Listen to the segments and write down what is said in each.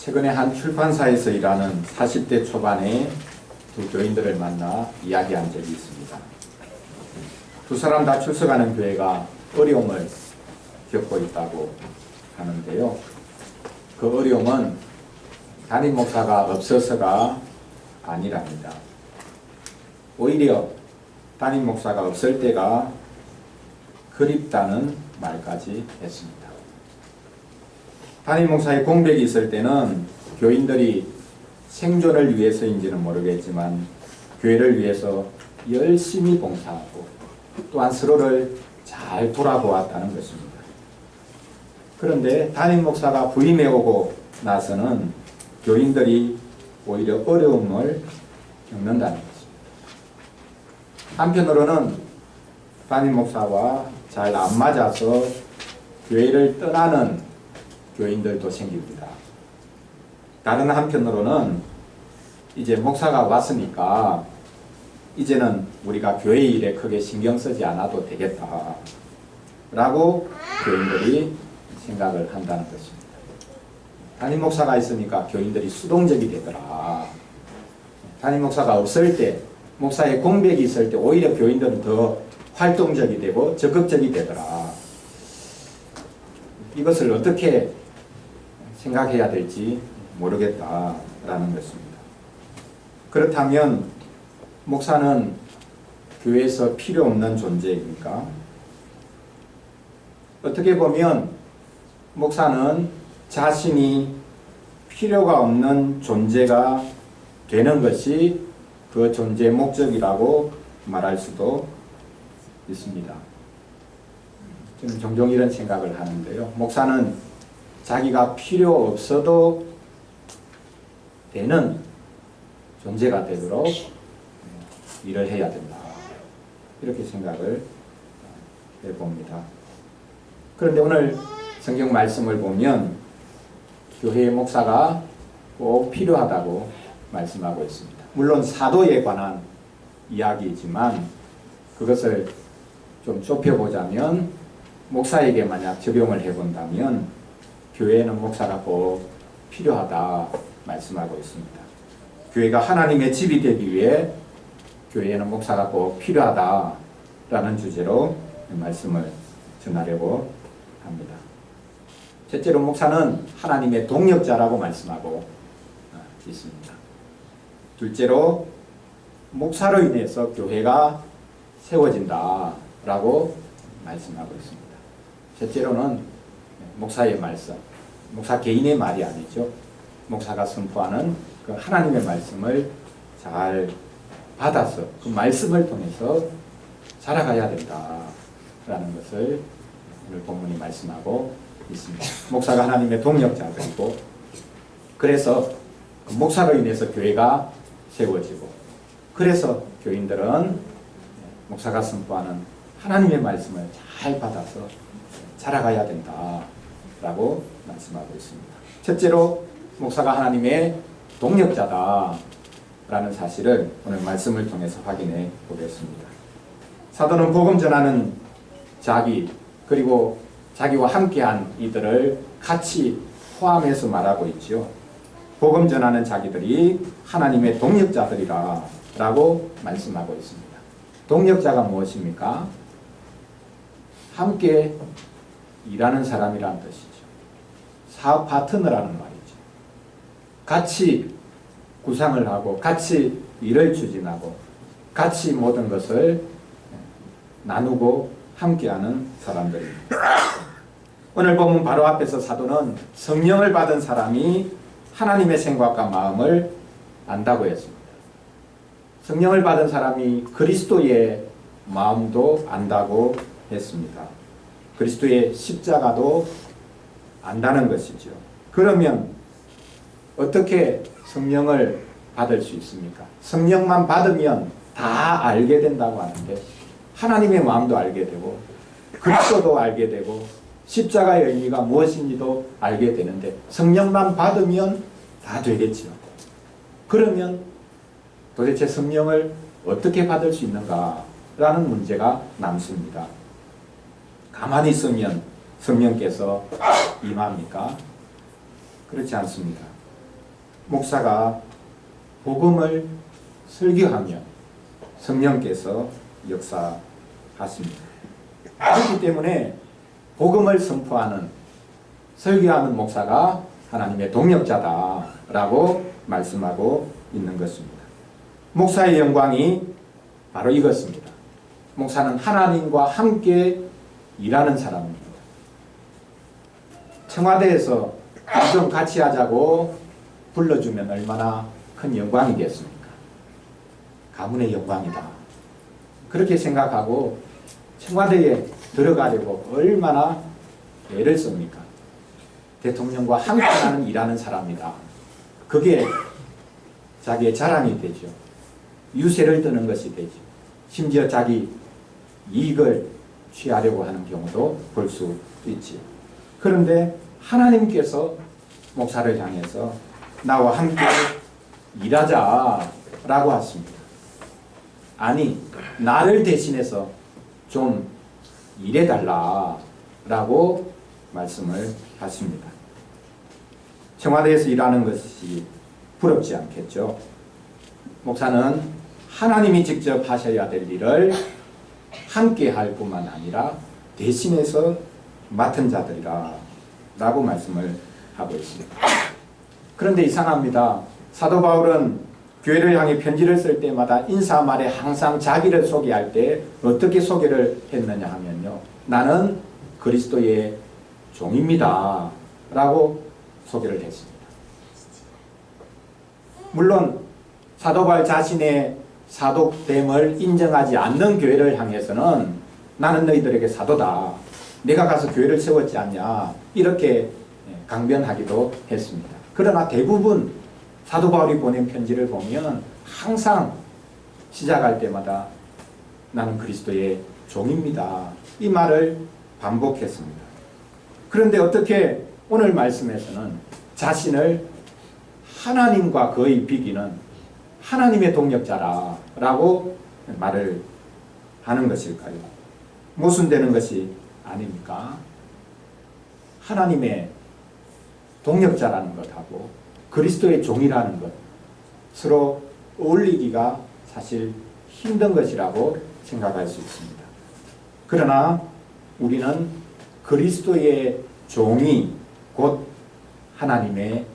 최근에 한 출판사에서 일하는 40대 초반의 두 교인들을 만나 이야기한 적이 있습니다. 두 사람 다 출석하는 교회가 어려움을 겪고 있다고 하는데요. 그 어려움은 담임 목사가 없어서가 아니랍니다. 오히려 담임 목사가 없을 때가 그립다는 말까지 했습니다. 담임 목사의 공백이 있을 때는 교인들이 생존을 위해서인지는 모르겠지만 교회를 위해서 열심히 봉사하고 또한 서로를 잘 돌아보았다는 것입니다. 그런데 담임 목사가 부임해 오고 나서는 교인들이 오히려 어려움을 겪는다는 것입니다. 한편으로는 담임 목사와 잘 안 맞아서 교회를 떠나는 교인들도 생깁니다. 다른 한편으로는 이제 목사가 왔으니까 이제는 우리가 교회 일에 크게 신경 쓰지 않아도 되겠다 라고 교인들이 생각을 한다는 것입니다. 담임 목사가 있으니까 교인들이 수동적이 되더라. 담임 목사가 없을 때, 목사의 공백이 있을 때 오히려 교인들은 더 활동적이 되고 적극적이 되더라. 이것을 어떻게 생각해야 될지 모르겠다라는 것입니다. 그렇다면 목사는 교회에서 필요 없는 존재입니까? 어떻게 보면 목사는 자신이 필요가 없는 존재가 되는 것이 그 존재의 목적이라고 말할 수도 있습니다. 저는 종종 이런 생각을 하는데요. 목사는 자기가 필요 없어도 되는 존재가 되도록 일을 해야 된다. 이렇게 생각을 해봅니다. 그런데 오늘 성경 말씀을 보면 교회의 목사가 꼭 필요하다고 말씀하고 있습니다. 물론 사도에 관한 이야기이지만 그것을 좀 좁혀보자면 목사에게 만약 적용을 해본다면 교회에는 목사가 꼭 필요하다 말씀하고 있습니다. 교회가 하나님의 집이 되기 위해 교회에는 목사가 꼭 필요하다라는 주제로 말씀을 전하려고 합니다. 첫째로 목사는 하나님의 동력자라고 말씀하고 있습니다. 둘째로 목사로 인해서 교회가 세워진다라고 말씀하고 있습니다. 셋째로는 목사의 말씀, 목사 개인의 말이 아니죠. 목사가 선포하는 그 하나님의 말씀을 잘 받아서 그 말씀을 통해서 자라가야 된다라는 것을 오늘 본문이 말씀하고 있습니다. 목사가 하나님의 동력자들이고 그래서 그 목사로 인해서 교회가 세워지고 그래서 교인들은 목사가 선포하는 하나님의 말씀을 잘 받아서 자라가야 된다라고 말씀하고 있습니다. 첫째로 목사가 하나님의 동력자다라는 사실을 오늘 말씀을 통해서 확인해 보겠습니다. 사도는 복음 전하는 자기 그리고 자기와 함께한 이들을 같이 포함해서 말하고 있죠. 복음 전하는 자기들이 하나님의 동력자들이라 라고 말씀하고 있습니다. 동력자가 무엇입니까? 함께 일하는 사람이라는 뜻이죠. 사업 파트너라는 말이죠. 같이 구상을 하고 같이 일을 추진하고 같이 모든 것을 나누고 함께하는 사람들입니다. 오늘 보면 바로 앞에서 사도는 성령을 받은 사람이 하나님의 생각과 마음을 안다고 했습니다. 성령을 받은 사람이 그리스도의 마음도 안다고 했습니다. 그리스도의 십자가도 안다는 것이죠. 그러면 어떻게 성령을 받을 수 있습니까? 성령만 받으면 다 알게 된다고 하는데 하나님의 마음도 알게 되고 그리스도도 알게 되고 십자가의 의미가 무엇인지도 알게 되는데 성령만 받으면 다 되겠죠. 그러면 도대체 성령을 어떻게 받을 수 있는가라는 문제가 남습니다. 가만히 있으면 성령께서 임합니까? 그렇지 않습니다. 목사가 복음을 설교하며 성령께서 역사하십니다. 그렇기 때문에 복음을 선포하는 설교하는 목사가 하나님의 동력자다라고 말씀하고 있는 것입니다. 목사의 영광이 바로 이것입니다. 목사는 하나님과 함께 일하는 사람입니다. 청와대에서 좀 같이 하자고 불러주면 얼마나 큰 영광이겠습니까? 가문의 영광이다. 그렇게 생각하고 청와대에 들어가려고 얼마나 애를 씁니까? 대통령과 함께하는 일하는 사람이다. 그게 자기의 자랑이 되죠. 유세를 뜨는 것이 되죠. 심지어 자기 이익을 취하려고 하는 경우도 볼 수 있지. 그런데 하나님께서 목사를 향해서 나와 함께 일하자라고 하십니다. 아니, 나를 대신해서 좀 일해달라라고 말씀을 하십니다. 청와대에서 일하는 것이 부럽지 않겠죠. 목사는 하나님이 직접 하셔야 될 일을 함께 할 뿐만 아니라 대신해서 맡은 자들이라 라고 말씀을 하고 있습니다. 그런데 이상합니다. 사도 바울은 교회를 향해 편지를 쓸 때마다 인사 말에 항상 자기를 소개할 때 어떻게 소개를 했느냐 하면요, 나는 그리스도의 종입니다 라고 소개를 했습니다. 물론 사도 바울 자신의 사도됨을 인정하지 않는 교회를 향해서는 나는 너희들에게 사도다, 내가 가서 교회를 세웠지 않냐, 이렇게 강변하기도 했습니다. 그러나 대부분 사도 바울이 보낸 편지를 보면 항상 시작할 때마다 나는 그리스도의 종입니다, 이 말을 반복했습니다. 그런데 어떻게 오늘 말씀에서는 자신을 하나님과 거의 비기는 하나님의 동력자라고 말을 하는 것일까요? 모순되는 것이 아닙니까? 하나님의 동력자라는 것하고 그리스도의 종이라는 것, 서로 어울리기가 사실 힘든 것이라고 생각할 수 있습니다. 그러나 우리는 그리스도의 종이 곧 하나님의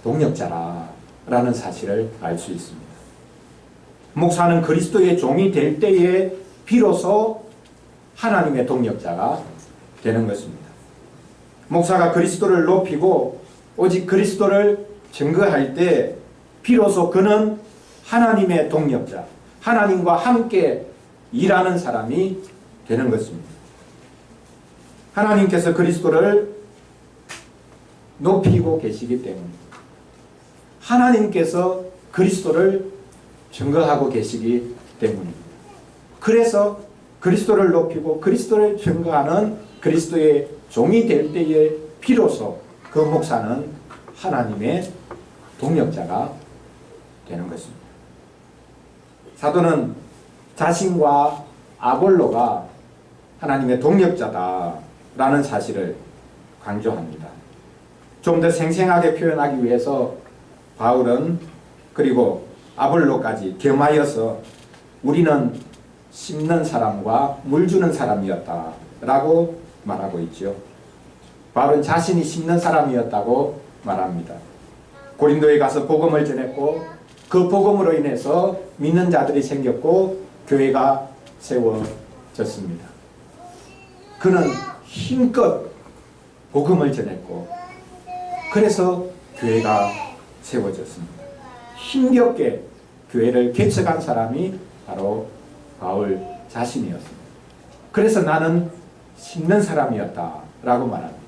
동력자라는 사실을 알 수 있습니다. 목사는 그리스도의 종이 될 때에 비로소 하나님의 동력자가 되는 것입니다. 목사가 그리스도를 높이고 오직 그리스도를 증거할 때 비로소 그는 하나님의 동력자, 하나님과 함께 일하는 사람이 되는 것입니다. 하나님께서 그리스도를 높이고 계시기 때문입니다. 하나님께서 그리스도를 증거하고 계시기 때문입니다. 그래서 그리스도를 높이고 그리스도를 증거하는 그리스도의 종이 될 때에 비로소 그 목사는 하나님의 동력자가 되는 것입니다. 사도는 자신과 아볼로가 하나님의 동력자다라는 사실을 강조합니다. 좀 더 생생하게 표현하기 위해서 바울은 그리고 아볼로까지 겸하여서 우리는 심는 사람과 물 주는 사람이었다라고 말하고 있죠. 바울은 자신이 심는 사람이었다고 말합니다. 고린도에 가서 복음을 전했고 그 복음으로 인해서 믿는 자들이 생겼고 교회가 세워졌습니다. 그는 힘껏 복음을 전했고 그래서 교회가 세워졌습니다. 힘겹게 교회를 개척한 사람이 바로 바울 자신이었습니다. 그래서 나는 심는 사람이었다라고 말합니다.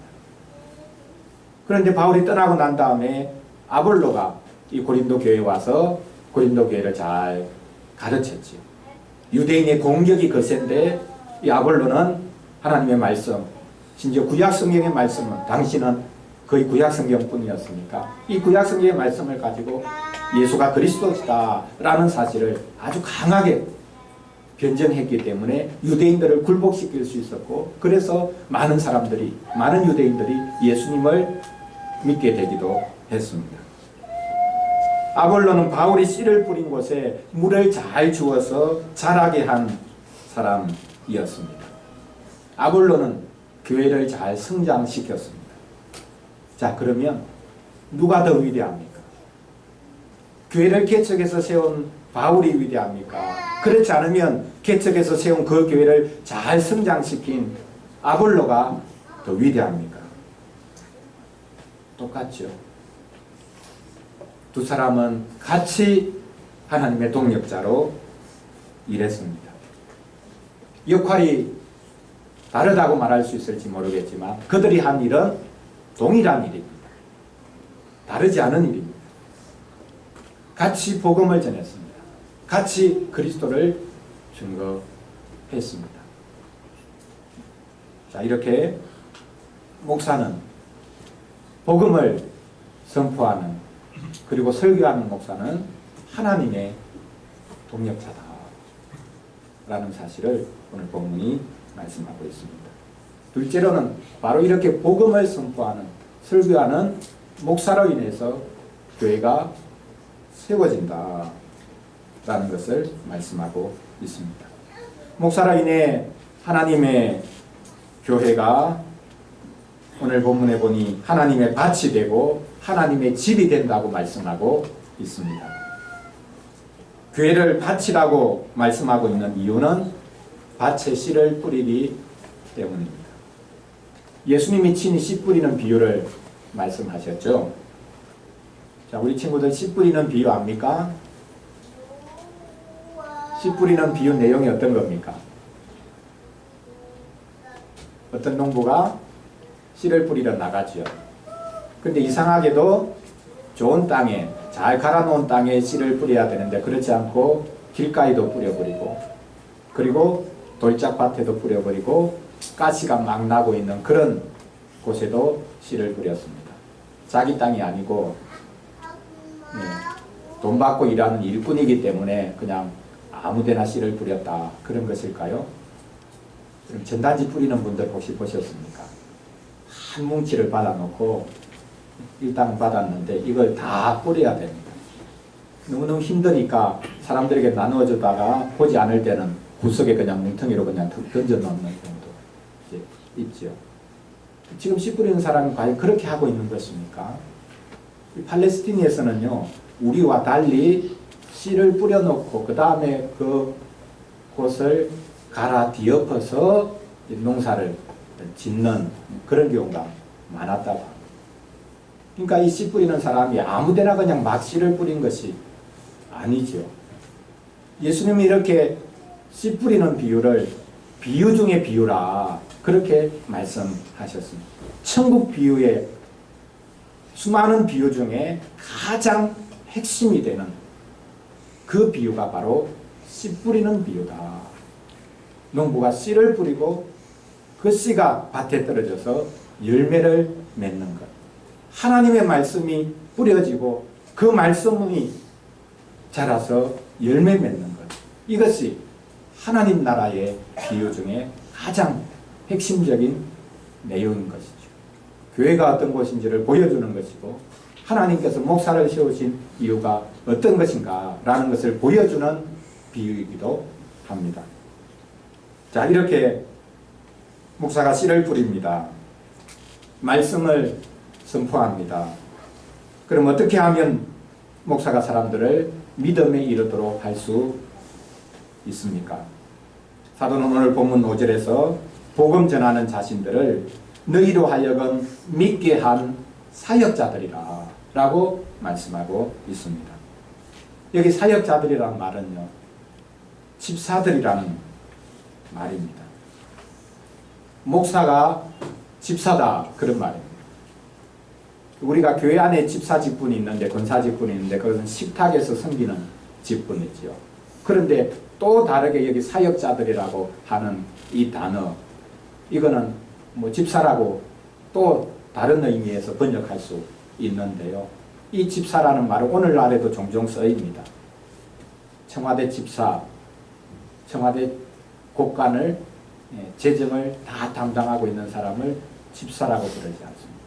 그런데 바울이 떠나고 난 다음에 아볼로가 이 고린도 교회에 와서 고린도 교회를 잘 가르쳤지요. 유대인의 공격이 거센데 이 아볼로는 하나님의 말씀, 심지어 구약 성경의 말씀은 당시는 거의 구약 성경뿐이었으니까 이 구약 성경의 말씀을 가지고 예수가 그리스도시다라는 사실을 아주 강하게 변증했기 때문에 유대인들을 굴복시킬 수 있었고 그래서 많은 사람들이, 많은 유대인들이 예수님을 믿게 되기도 했습니다. 아볼로는 바울이 씨를 뿌린 곳에 물을 잘 주어서 자라게 한 사람이었습니다. 아볼로는 교회를 잘 성장시켰습니다. 자, 그러면 누가 더 위대합니까? 교회를 개척해서 세운 바울이 위대합니까? 그렇지 않으면 개척해서 세운 그 교회를 잘 성장시킨 아볼로가 더 위대합니까? 똑같죠. 두 사람은 같이 하나님의 동력자로 일했습니다. 역할이 다르다고 말할 수 있을지 모르겠지만 그들이 한 일은 동일한 일입니다. 다르지 않은 일입니다. 같이 복음을 전했습니다. 같이 그리스도를 증거했습니다. 자, 이렇게 목사는 복음을 선포하는, 그리고 설교하는 목사는 하나님의 동력자다 라는 사실을 오늘 본문이 말씀하고 있습니다. 둘째로는 바로 이렇게 복음을 선포하는, 설교하는 목사로 인해서 교회가 세워진다 라는 것을 말씀하고 있습니다. 목사로 인해 하나님의 교회가 오늘 본문에 보니 하나님의 밭이 되고 하나님의 집이 된다고 말씀하고 있습니다. 교회를 밭이라고 말씀하고 있는 이유는 밭에 씨를 뿌리기 때문입니다. 예수님이 친히 씨 뿌리는 비유를 말씀하셨죠. 자, 우리 친구들 씨 뿌리는 비유 압니까? 씨 뿌리는 비유 내용이 어떤 겁니까? 어떤 농부가 씨를 뿌리러 나가죠. 근데 이상하게도 좋은 땅에, 잘 갈아놓은 땅에 씨를 뿌려야 되는데 그렇지 않고 길가에도 뿌려버리고, 그리고 돌짝밭에도 뿌려버리고 가시가 막 나고 있는 그런 곳에도 씨를 뿌렸습니다. 자기 땅이 아니고 돈 받고 일하는 일꾼이기 때문에 그냥 아무데나 씨를 뿌렸다, 그런 것일까요? 그럼 전단지 뿌리는 분들 혹시 보셨습니까? 한 뭉치를 받아놓고 일당 받았는데 이걸 다 뿌려야 됩니다. 너무너무 힘드니까 사람들에게 나누어주다가 보지 않을 때는 구석에 그냥 뭉텅이로 그냥 툭 던져놓는 경우도 있죠. 지금 씨 뿌리는 사람이 과연 그렇게 하고 있는 것입니까? 팔레스티니에서는요, 우리와 달리 씨를 뿌려놓고 그 다음에 그 곳을 갈아 뒤엎어서 농사를 짓는 그런 경우가 많았다고 합니다. 그러니까 이 씨 뿌리는 사람이 아무데나 그냥 막 씨를 뿌린 것이 아니죠. 예수님이 이렇게 씨 뿌리는 비유를 비유 중에 비유라 그렇게 말씀하셨습니다. 천국 비유의 수많은 비유 중에 가장 핵심이 되는 그 비유가 바로 씨 뿌리는 비유다. 농부가 씨를 뿌리고 그 씨가 밭에 떨어져서 열매를 맺는 것. 하나님의 말씀이 뿌려지고 그 말씀이 자라서 열매 맺는 것. 이것이 하나님 나라의 비유 중에 가장 핵심적인 내용인 것이죠. 교회가 어떤 곳인지를 보여주는 것이고 하나님께서 목사를 세우신 이유가 어떤 것인가 라는 것을 보여주는 비유이기도 합니다. 자, 이렇게 목사가 씨를 뿌립니다. 말씀을 선포합니다. 그럼 어떻게 하면 목사가 사람들을 믿음에 이르도록 할 수 있습니까? 사도는 오늘 본문 5절에서 복음 전하는 자신들을 너희로 하여금 믿게 한 사역자들이라 라고 말씀하고 있습니다. 여기 사역자들이라는 말은요, 집사들이라는 말입니다. 목사가 집사다, 그런 말입니다. 우리가 교회 안에 집사 직분이 있는데, 권사 직분이 있는데 그것은 식탁에서 섬기는 직분이지요. 그런데 또 다르게 여기 사역자들이라고 하는 이 단어, 이거는 뭐 집사라고 또 다른 의미에서 번역할 수 있는데요. 이 집사라는 말은 오늘날에도 종종 쓰입니다. 청와대 집사, 청와대 곳간을, 재정을 다 담당하고 있는 사람을 집사라고 부르지 않습니다.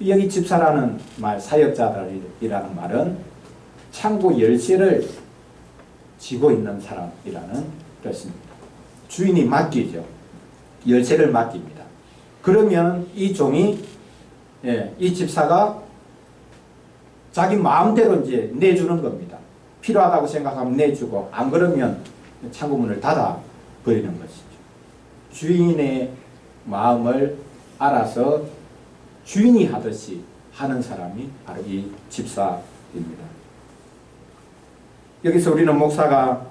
여기 집사라는 말, 사역자들이라는 말은 창고 열쇠를 쥐고 있는 사람이라는 뜻입니다. 주인이 맡기죠. 열쇠를 맡깁니다. 그러면 이 종이, 이 집사가 자기 마음대로 이제 내주는 겁니다. 필요하다고 생각하면 내주고, 안 그러면 창고문을 닫아 버리는 것이죠. 주인의 마음을 알아서 주인이 하듯이 하는 사람이 바로 이 집사입니다. 여기서 우리는 목사가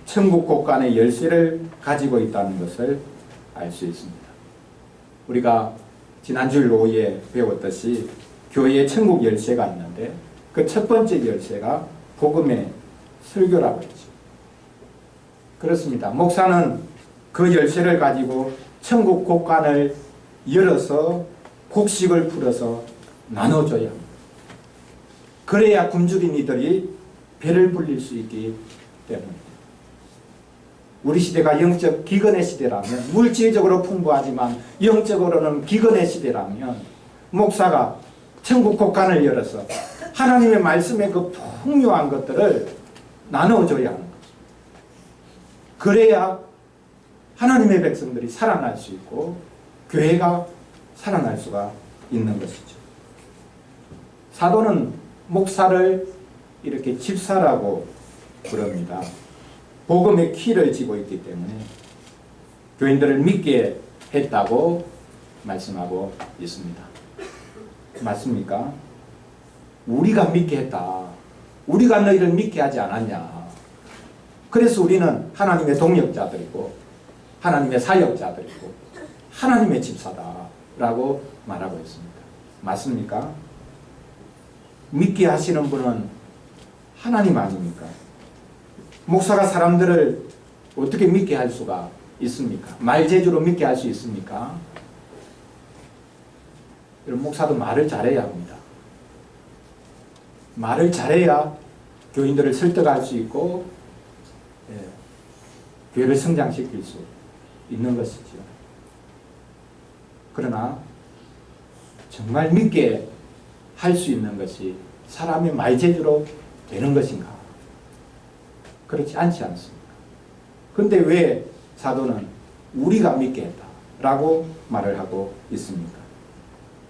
천국 곳간의 열쇠를 가지고 있다는 것을 알 수 있습니다. 우리가 지난주일 오후에 배웠듯이 교회에 천국 열쇠가 있는데 그 첫 번째 열쇠가 복음의 설교라고 했죠. 그렇습니다. 목사는 그 열쇠를 가지고 천국 곳간을 열어서 곡식을 풀어서 나눠줘야 합니다. 그래야 굶주린 이들이 배를 불릴 수 있기 때문입니다. 우리 시대가 영적 기근의 시대라면, 물질적으로 풍부하지만 영적으로는 기근의 시대라면 목사가 천국 곳간을 열어서 하나님의 말씀의 그 풍요한 것들을 나눠줘야 하는 거죠. 그래야 하나님의 백성들이 살아날 수 있고 교회가 살아날 수가 있는 것이죠. 사도는 목사를 이렇게 집사라고 부릅니다. 복음의 키를 쥐고 있기 때문에 교인들을 믿게 했다고 말씀하고 있습니다. 맞습니까? 우리가 믿게 했다. 우리가 너희를 믿게 하지 않았냐. 그래서 우리는 하나님의 동역자들이고 하나님의 사역자들이고 하나님의 집사다라고 말하고 있습니다. 맞습니까? 믿게 하시는 분은 하나님 아닙니까? 목사가 사람들을 어떻게 믿게 할 수가 있습니까? 말재주로 믿게 할 수 있습니까? 여러분, 목사도 말을 잘해야 합니다. 말을 잘해야 교인들을 설득할 수 있고 교회를 성장시킬 수 있는 것이죠. 그러나 정말 믿게 할 수 있는 것이 사람의 말재주로 되는 것인가? 그렇지 않지 않습니까? 근데 왜 사도는 우리가 믿게 했다라고 말을 하고 있습니까?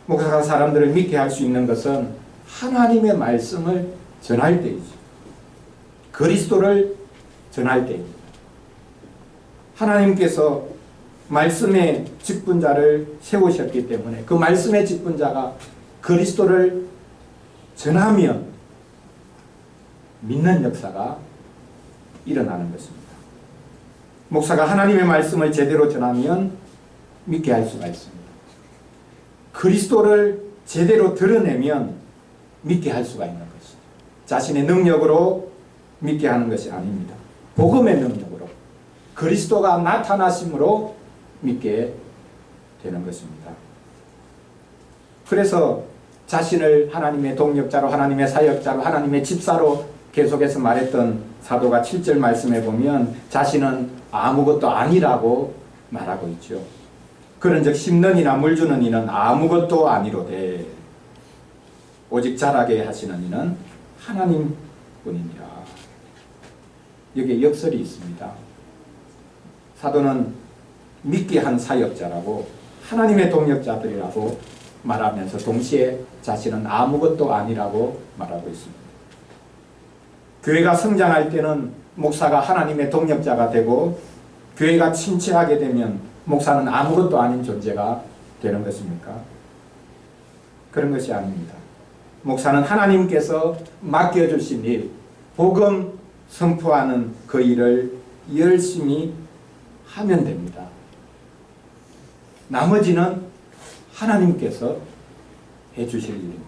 목사가 사람들을 믿게 할 수 있는 것은 하나님의 말씀을 전할 때이죠. 그리스도를 전할 때입니다. 하나님께서 말씀의 직분자를 세우셨기 때문에 그 말씀의 직분자가 그리스도를 전하면 믿는 역사가 일어나는 것입니다. 목사가 하나님의 말씀을 제대로 전하면 믿게 할 수가 있습니다. 그리스도를 제대로 드러내면 믿게 할 수가 있는 것이죠. 자신의 능력으로 믿게 하는 것이 아닙니다. 복음의 능력으로 그리스도가 나타나심으로 믿게 되는 것입니다. 그래서 자신을 하나님의 동역자로, 하나님의 사역자로, 하나님의 집사로 계속해서 말했던 사도가 7절 말씀에 보면 자신은 아무것도 아니라고 말하고 있죠. 그런즉 심는 이나 물 주는 이는 아무것도 아니로되 오직 자라게 하시는 이는 하나님뿐이니라. 여기에 역설이 있습니다. 사도는 믿게 한 사역자라고 하나님의 동역자들이라고 말하면서 동시에 자신은 아무것도 아니라고 말하고 있습니다. 교회가 성장할 때는 목사가 하나님의 동역자가 되고 교회가 침체하게 되면 목사는 아무것도 아닌 존재가 되는 것입니까? 그런 것이 아닙니다. 목사는 하나님께서 맡겨주신 일, 복음 선포하는 그 일을 열심히 하면 됩니다. 나머지는 하나님께서 해주실 일입니다.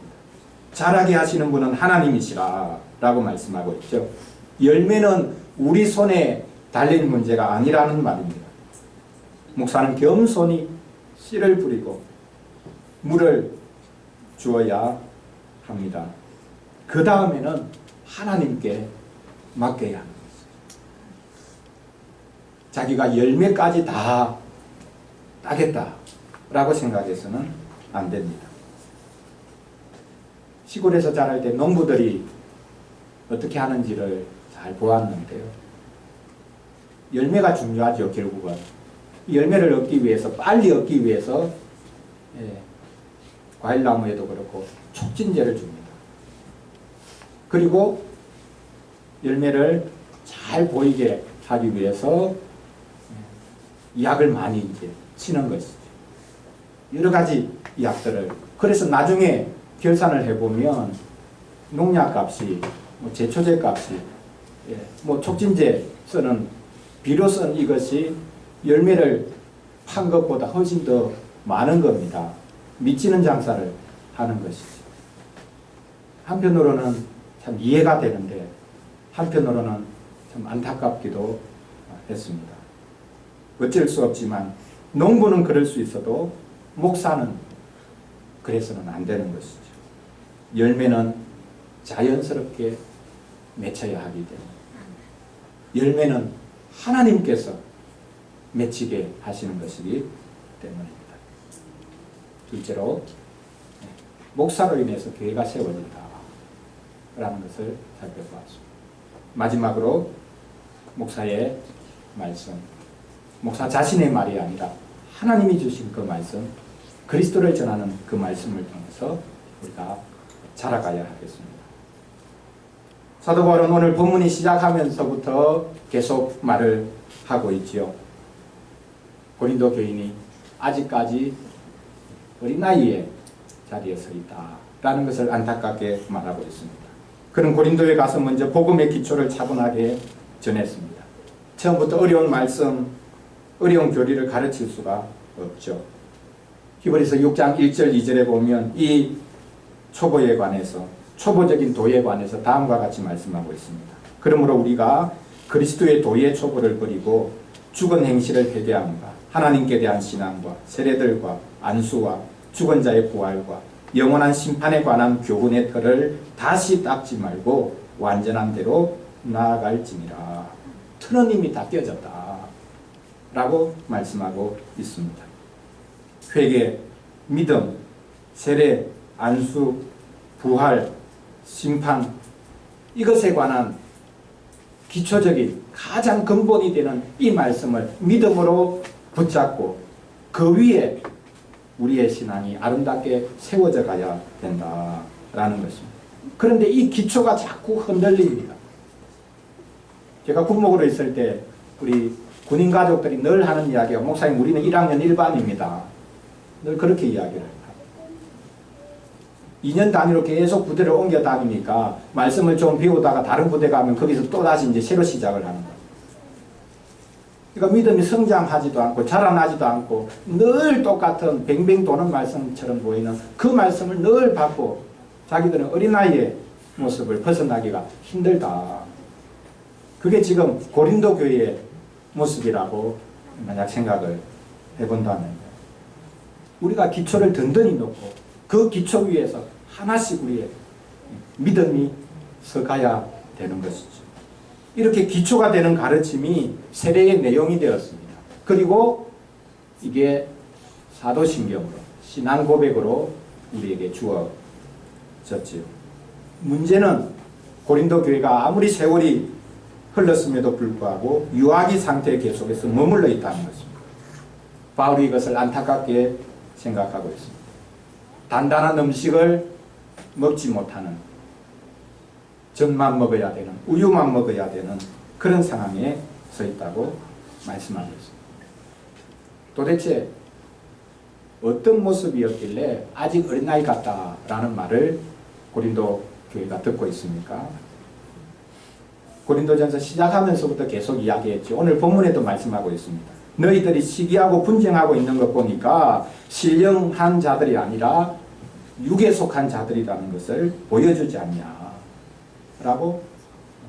자라게 하시는 분은 하나님이시라 라고 말씀하고 있죠. 열매는 우리 손에 달린 문제가 아니라는 말입니다. 목사는 겸손히 씨를 뿌리고 물을 주어야 합니다. 그 다음에는 하나님께 맡겨야 합니다. 자기가 열매까지 다 따겠다라고 생각해서는 안 됩니다. 시골에서 자랄 때 농부들이 어떻게 하는지를 잘 보았는데요. 열매가 중요하죠. 결국은 열매를 얻기 위해서, 빨리 얻기 위해서 과일나무에도 그렇고 촉진제를 줍니다. 그리고 열매를 잘 보이게 하기 위해서 약을 많이 이제 치는 것이죠. 여러 가지 약들을. 그래서 나중에 결산을 해보면 농약값이, 제초제 값이, 촉진제 쓰는 비료 쓴 이것이 열매를 판 것보다 훨씬 더 많은 겁니다. 미치는 장사를 하는 것이죠. 한편으로는 참 이해가 되는데 한편으로는 참 안타깝기도 했습니다. 어쩔 수 없지만 농부는 그럴 수 있어도 목사는 그래서는 안 되는 것이죠. 열매는 자연스럽게 맺혀야 하기 때문에, 열매는 하나님께서 맺히게 하시는 것이기 때문입니다. 둘째로 목사로 인해서 교회가 세워진다 라는 것을 살펴보았습니다. 마지막으로 목사의 말씀, 목사 자신의 말이 아니라 하나님이 주신 그 말씀, 그리스도를 전하는 그 말씀을 통해서 우리가 자라가야 하겠습니다. 사도 바울은 오늘 본문이 시작하면서부터 계속 말을 하고 있지요. 고린도 교인이 아직까지 어린 나이에 자리에 서 있다라는 것을 안타깝게 말하고 있습니다. 그는 고린도에 가서 먼저 복음의 기초를 차분하게 전했습니다. 처음부터 어려운 말씀, 어려운 교리를 가르칠 수가 없죠. 히브리서 6장 1절 2절에 보면 이 초보에 관해서, 초보적인 도에 관해서 다음과 같이 말씀하고 있습니다. 그러므로 우리가 그리스도의 도의 초보를 버리고 죽은 행실을 회개함과 하나님께 대한 신앙과 세례들과 안수와 죽은 자의 부활과 영원한 심판에 관한 교훈의 틀을 다시 닦지 말고 완전한 대로 나아갈지니라. 틀은 이미 다 깨졌다 라고 말씀하고 있습니다. 회개, 믿음, 세례, 안수, 부활, 심판, 이것에 관한 기초적인 가장 근본이 되는 이 말씀을 믿음으로 붙잡고 그 위에 우리의 신앙이 아름답게 세워져 가야 된다라는 것입니다. 그런데 이 기초가 자꾸 흔들립니다. 제가 군목으로 있을 때 우리 군인 가족들이 늘 하는 이야기가, 목사님 우리는 1학년 1반입니다. 늘 그렇게 이야기를 해요. 2년 단위로 계속 부대를 옮겨 다니니까 말씀을 좀 배우다가 다른 부대 가면 거기서 또 다시 이제 새로 시작을 하는 거예요. 그러니까 믿음이 성장하지도 않고 자라나지도 않고 늘 똑같은 뱅뱅 도는 말씀처럼 보이는 그 말씀을 늘 받고 자기들은 어린아이의 모습을 벗어나기가 힘들다. 그게 지금 고린도 교회의 모습이라고 만약 생각을 해본다면 우리가 기초를 든든히 놓고 그 기초 위에서 하나씩 우리의 믿음이 서가야 되는 것이죠. 이렇게 기초가 되는 가르침이 세례의 내용이 되었습니다. 그리고 이게 사도신경으로, 신앙 고백으로 우리에게 주어졌지요. 문제는 고린도 교회가 아무리 세월이 흘렀음에도 불구하고 유아기 상태에 계속해서 머물러 있다는 것입니다. 바울이 이것을 안타깝게 생각하고 있습니다. 단단한 음식을 먹지 못하는, 젖만 먹어야 되는, 우유만 먹어야 되는 그런 상황에 서 있다고 말씀하고 있습니다. 도대체 어떤 모습이었길래 아직 어린아이 같다라는 말을 고린도 교회가 듣고 있습니까? 고린도전서 시작하면서부터 계속 이야기했죠. 오늘 본문에도 말씀하고 있습니다. 너희들이 시기하고 분쟁하고 있는 것 보니까 신령한 자들이 아니라 육에 속한 자들이라는 것을 보여주지 않냐 라고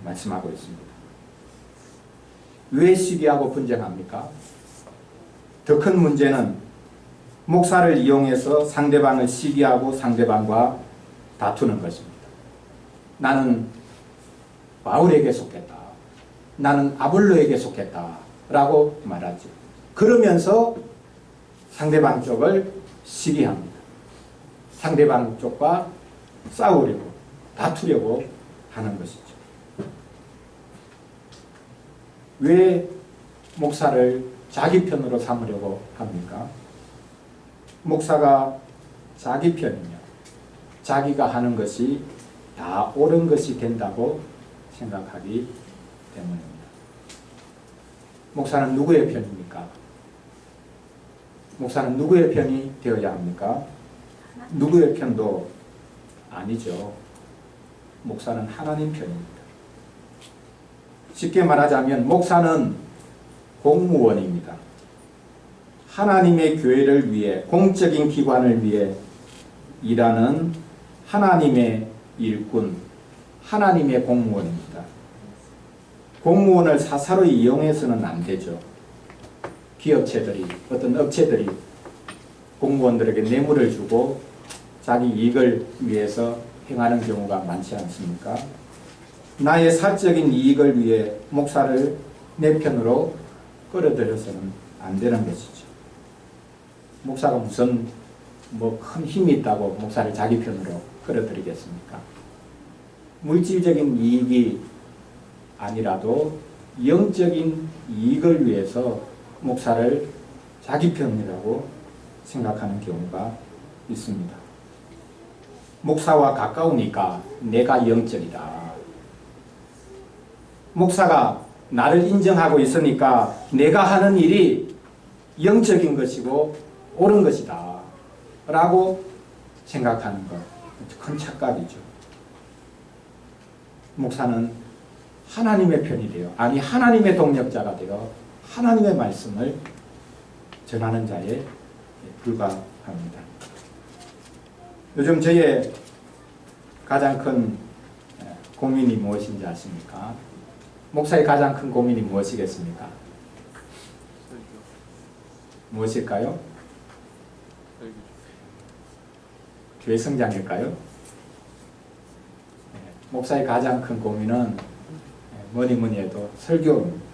말씀하고 있습니다. 왜 시기하고 분쟁합니까? 더 큰 문제는 목사를 이용해서 상대방을 시기하고 상대방과 다투는 것입니다. 나는 바울에게 속했다. 나는 아볼로에게 속했다. 라고 말하죠. 그러면서 상대방 쪽을 시기합니다. 상대방 쪽과 싸우려고, 다투려고 하는 것이죠. 왜 목사를 자기 편으로 삼으려고 합니까? 목사가 자기 편이며 자기가 하는 것이 다 옳은 것이 된다고 생각하기 때문입니다. 목사는 누구의 편입니까? 목사는 누구의 편이 되어야 합니까? 누구의 편도 아니죠. 목사는 하나님 편입니다. 쉽게 말하자면 목사는 공무원입니다. 하나님의 교회를 위해, 공적인 기관을 위해 일하는 하나님의 일꾼, 하나님의 공무원입니다. 공무원을 사사로이 이용해서는 안 되죠. 기업체들이, 어떤 업체들이 공무원들에게 뇌물을 주고 자기 이익을 위해서 행하는 경우가 많지 않습니까? 나의 사적인 이익을 위해 목사를 내 편으로 끌어들여서는 안 되는 것이죠. 목사가 무슨 큰 힘이 있다고 목사를 자기 편으로 끌어들이겠습니까? 물질적인 이익이 아니라도 영적인 이익을 위해서 목사를 자기 편이라고 생각하는 경우가 있습니다. 목사와 가까우니까 내가 영적이다. 목사가 나를 인정하고 있으니까 내가 하는 일이 영적인 것이고 옳은 것이다 라고 생각하는 것, 큰 착각이죠. 목사는 하나님의 편이 되어, 아니 하나님의 동력자가 되어 하나님의 말씀을 전하는 자에 불과합니다. 요즘 저의 가장 큰 고민이 무엇인지 아십니까? 목사의 가장 큰 고민이 무엇이겠습니까? 무엇일까요? 교회 성장일까요? 목사의 가장 큰 고민은 뭐니 해도 설교입니다.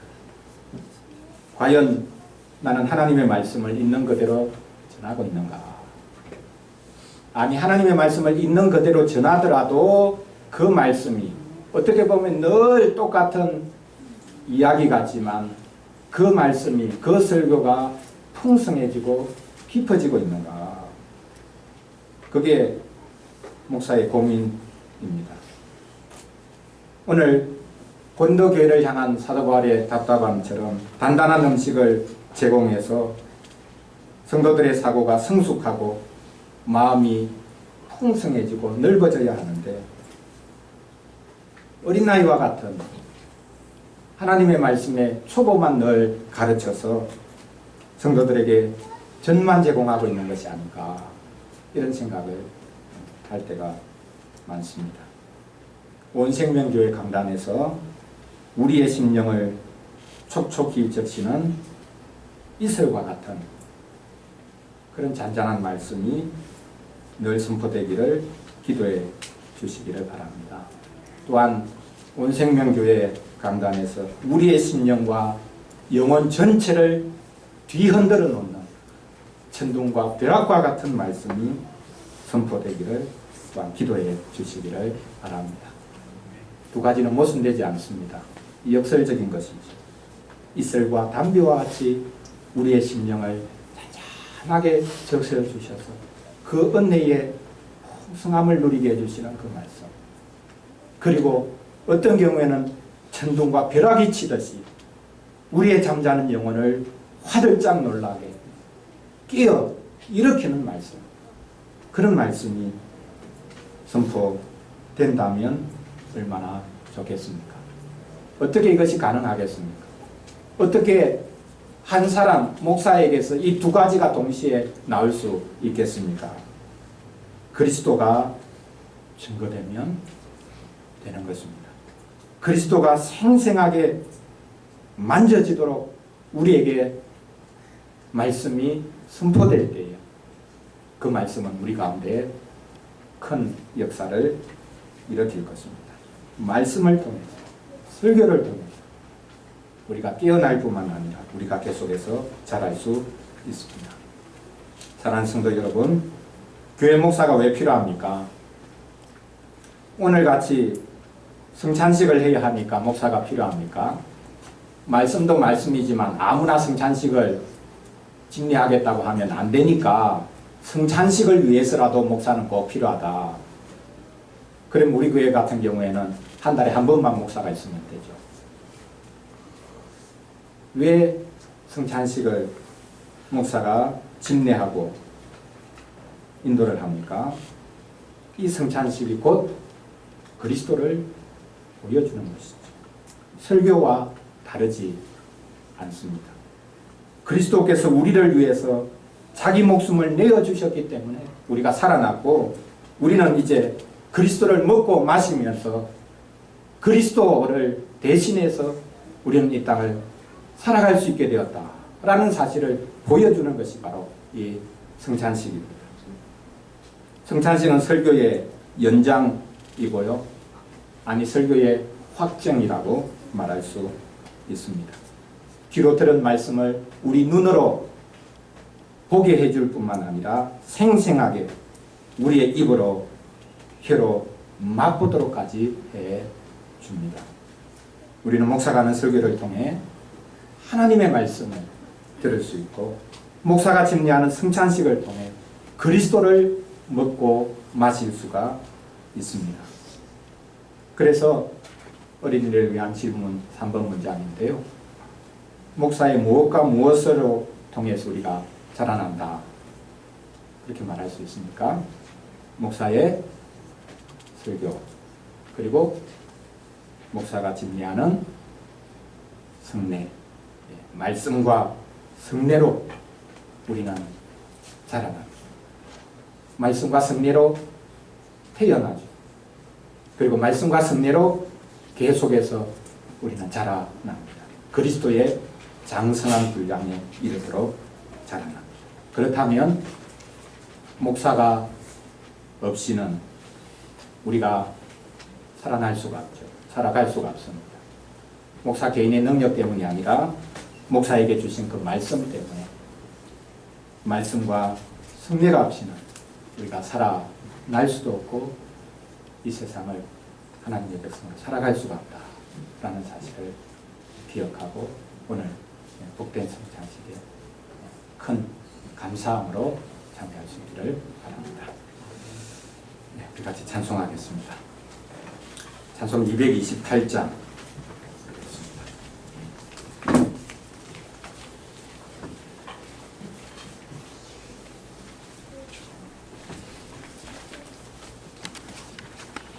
과연 나는 하나님의 말씀을 있는 그대로 전하고 있는가? 아니 하나님의 말씀을 있는 그대로 전하더라도 그 말씀이 어떻게 보면 늘 똑같은 이야기 같지만 그 말씀이, 그 설교가 풍성해지고 깊어지고 있는가? 그게 목사의 고민입니다. 오늘 본도교회를 향한 사도 바울의 답답함처럼 단단한 음식을 제공해서 성도들의 사고가 성숙하고 마음이 풍성해지고 넓어져야 하는데 어린아이와 같은 하나님의 말씀에 초보만 늘 가르쳐서 성도들에게 전만 제공하고 있는 것이 아닌가 이런 생각을 할 때가 많습니다. 온생명교회 강단에서 우리의 심령을 촉촉히 적시는 이슬과 같은 그런 잔잔한 말씀이 늘 선포되기를 기도해 주시기를 바랍니다. 또한 온생명교회 강단에서 우리의 심령과 영혼 전체를 뒤흔들어 놓는 천둥과 벼락과 같은 말씀이 선포되기를 또한 기도해 주시기를 바랍니다. 두 가지는 모순되지 않습니다. 역설적인 것이죠. 이슬과 담비와 같이 우리의 심령을 잔잔하게 적셔 주셔서 그 은혜의 풍성함을 누리게 해주시는 그 말씀. 그리고 어떤 경우에는 천둥과 벼락이 치듯이 우리의 잠자는 영혼을 화들짝 놀라게 깨어 일으키는 말씀. 그런 말씀이 선포된다면 얼마나 좋겠습니까? 어떻게 이것이 가능하겠습니까? 어떻게 한 사람, 목사에게서 이 두 가지가 동시에 나올 수 있겠습니까? 그리스도가 증거되면 되는 것입니다. 그리스도가 생생하게 만져지도록 우리에게 말씀이 선포될 때에 그 말씀은 우리 가운데 큰 역사를 일으킬 것입니다. 말씀을 통해서, 설교를 통해서 우리가 깨어날 뿐만 아니라 우리가 계속해서 자랄 수 있습니다. 사랑하는 성도 여러분, 교회 목사가 왜 필요합니까? 오늘같이 성찬식을 해야 하니까 목사가 필요합니까? 말씀도 말씀이지만 아무나 성찬식을 집례하겠다고 하면 안 되니까 성찬식을 위해서라도 목사는 꼭 필요하다. 그럼 우리 교회 같은 경우에는 한 달에 한 번만 목사가 있으면 되죠. 왜 성찬식을 목사가 집례하고 인도를 합니까? 이 성찬식이 곧 그리스도를 보여주는 것이죠. 설교와 다르지 않습니다. 그리스도께서 우리를 위해서 자기 목숨을 내어주셨기 때문에 우리가 살아났고 우리는 이제 그리스도를 먹고 마시면서 그리스도를 대신해서 우리는 이 땅을 살아갈 수 있게 되었다라는 사실을 보여주는 것이 바로 이 성찬식입니다. 성찬식은 설교의 연장이고요. 아니 설교의 확정이라고 말할 수 있습니다. 귀로 들은 말씀을 우리 눈으로 보게 해줄 뿐만 아니라 생생하게 우리의 입으로 혀로 맛보도록까지 해줍니다. 우리는 목사가 하는 설교를 통해 하나님의 말씀을 들을 수 있고 목사가 집례하는 성찬식을 통해 그리스도를 먹고 마실 수가 있습니다. 그래서 어린이를 위한 질문 3번 문장인데요. 목사의 무엇과 무엇으로 통해서 우리가 자라난다. 이렇게 말할 수 있습니까? 목사의 설교, 그리고 목사가 집례하는 성례, 말씀과 성례로 우리는 자라납니다. 말씀과 성례로 태어나죠. 그리고 말씀과 성례로 계속해서 우리는 자라납니다. 그리스도의 장성한 분량에 이르도록 자라납니다. 그렇다면 목사가 없이는 우리가 살아날 수가 없죠. 살아갈 수가 없습니다. 목사 개인의 능력 때문이 아니라 목사에게 주신 그 말씀 때문에 말씀과 성례가 없이는 우리가 살아날 수도 없고 이 세상을 하나님의 백성으로 살아갈 수가 없다라는 사실을 기억하고 오늘 복된 성찬식에 큰 감사함으로 참여할 수 있기를 바랍니다. 우리 같이 찬송하겠습니다. 찬송 228장